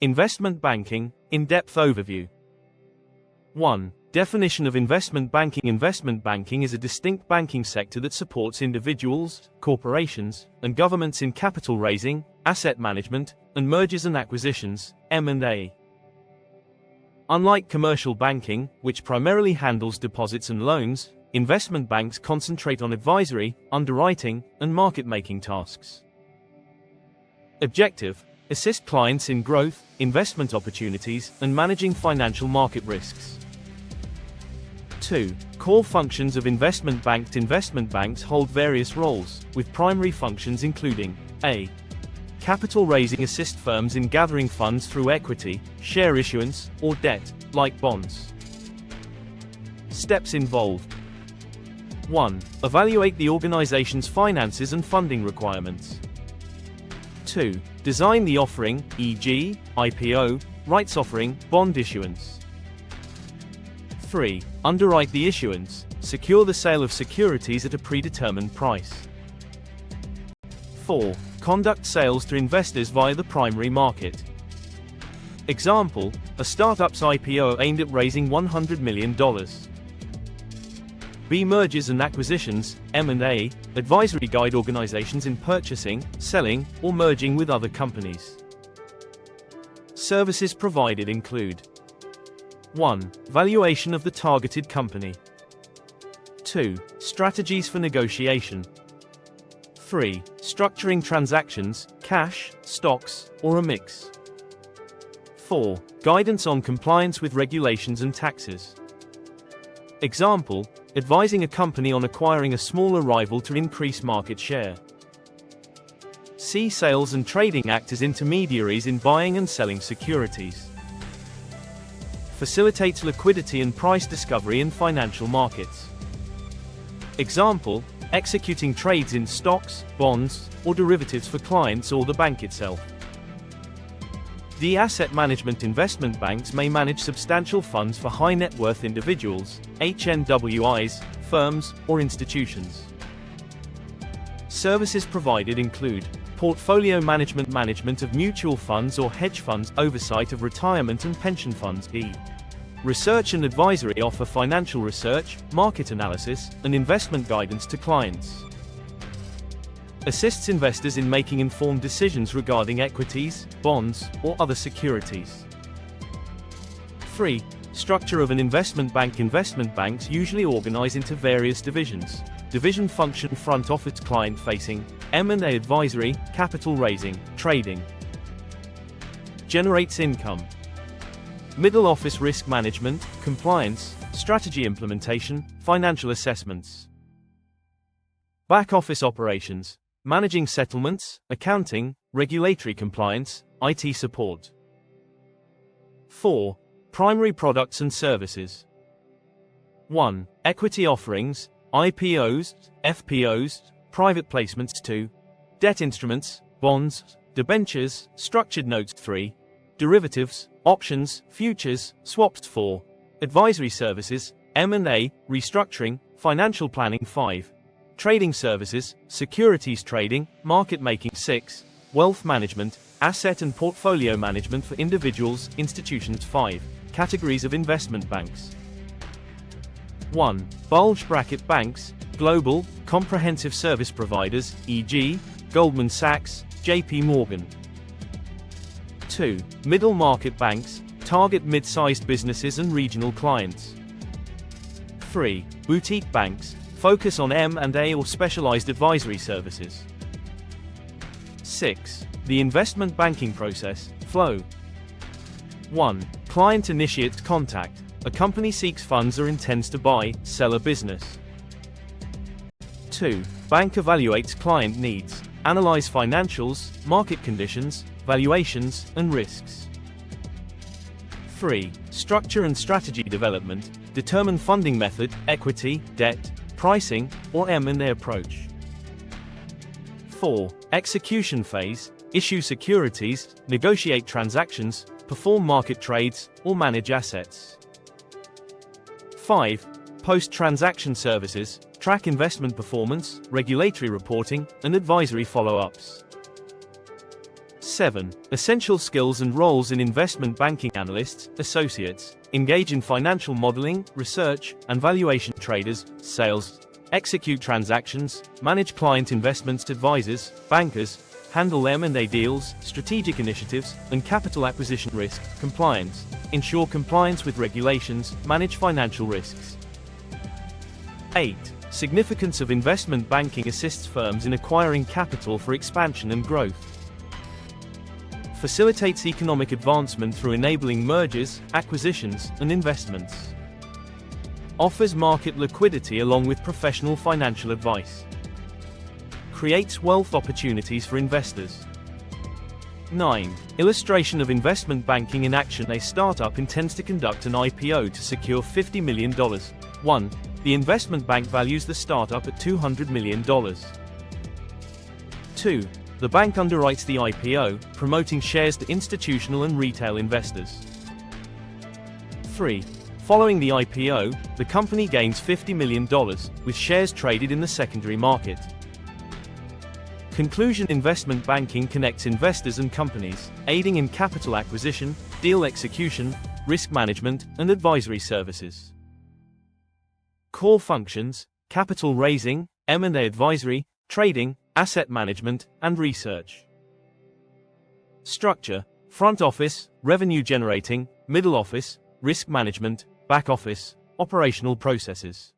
Investment banking, in-depth overview. 1. Definition of investment banking. Investment banking is a distinct banking sector that supports individuals, corporations, and governments in capital raising, asset management, and mergers and acquisitions, M&A. Unlike commercial banking, which primarily handles deposits and loans, investment banks concentrate on advisory, underwriting, and market-making tasks. Objective: assist clients in growth, investment opportunities, and managing financial market risks. 2. Core functions of investment banks. Investment banks hold various roles, with primary functions including a. Capital raising. Assist firms in gathering funds through equity, share issuance, or debt, like bonds. Steps involved. 1. Evaluate the organization's finances and funding requirements. 2. Design the offering, e.g., IPO, rights offering, bond issuance. 3. Underwrite the issuance, secure the sale of securities at a predetermined price. 4. Conduct sales to investors via the primary market. Example: a startup's IPO aimed at raising $100 million. B. Mergers and acquisitions, M&A, advisory guide organizations in purchasing, selling, or merging with other companies. Services provided include: 1. Valuation of the targeted company. 2. Strategies for negotiation. 3. Structuring transactions, cash, stocks, or a mix. 4. Guidance on compliance with regulations and taxes. Example: advising a company on acquiring a smaller rival to increase market share. C. Sales and trading act as intermediaries in buying and selling securities. Facilitates liquidity and price discovery in financial markets. Example: executing trades in stocks, bonds, or derivatives for clients or the bank itself. D. Asset management. Investment banks may manage substantial funds for high net worth individuals, HNWIs, firms, or institutions. Services provided include: portfolio management, management of mutual funds or hedge funds, oversight of retirement and pension funds. E. Research and advisory. Offer financial research, market analysis, and investment guidance to clients. Assists investors in making informed decisions regarding equities, bonds, or other securities. 3. Structure of an investment bank. Investment banks usually organize into various divisions. Division function: front office, client-facing, M&A, advisory, capital raising, trading. Generates income. Middle office: risk management, compliance, strategy implementation, financial assessments. Back office operations: managing settlements, accounting, regulatory compliance, IT support. 4. Primary products and services. 1. Equity offerings, IPOs, FPOs, private placements. 2. Debt instruments, bonds, debentures, structured notes. 3. Derivatives, options, futures, swaps. 4. Advisory services, M&A, restructuring, financial planning. 5. Trading services, securities trading, market making. 6. Wealth management, asset and portfolio management for individuals, institutions. 5. Categories of investment banks. 1. Bulge bracket banks, global, comprehensive service providers, e.g., Goldman Sachs, JP Morgan. 2. Middle market banks, target mid-sized businesses and regional clients. 3. Boutique banks, focus on M&A or specialized advisory services. 6. The investment banking process, flow. 1. Client initiates contact. A company seeks funds or intends to buy, sell a business. 2. Bank evaluates client needs, analyze financials, market conditions, valuations, and risks. 3. Structure and strategy development, determine funding method, equity, debt, pricing, or M&A approach. 4. Execution phase, issue securities, negotiate transactions, perform market trades, or manage assets. 5. Post-transaction services, track investment performance, regulatory reporting, and advisory follow-ups. 7. Essential skills and roles in investment banking: analysts, associates, engage in financial modeling, research, and valuation; traders, sales, execute transactions, manage client investments; advisors, bankers, handle M&A deals, strategic initiatives, and capital acquisition; risk, compliance, ensure compliance with regulations, manage financial risks. 8. Significance of investment banking: assists firms in acquiring capital for expansion and growth. Facilitates economic advancement through enabling mergers, acquisitions, and investments. Offers market liquidity along with professional financial advice. Creates wealth opportunities for investors. 9. Illustration of investment banking in action: a startup intends to conduct an IPO to secure $50 million. 1. The investment bank values the startup at $200 million. 2. The bank underwrites the IPO, promoting shares to institutional and retail investors. 3. Following the IPO, the company gains $50 million, with shares traded in the secondary market. Conclusion: investment banking connects investors and companies, aiding in capital acquisition, deal execution, risk management, and advisory services. Core functions: capital raising, M&A advisory, trading, asset management, and research. Structure: front office, revenue generating; middle office, risk management; back office, operational processes.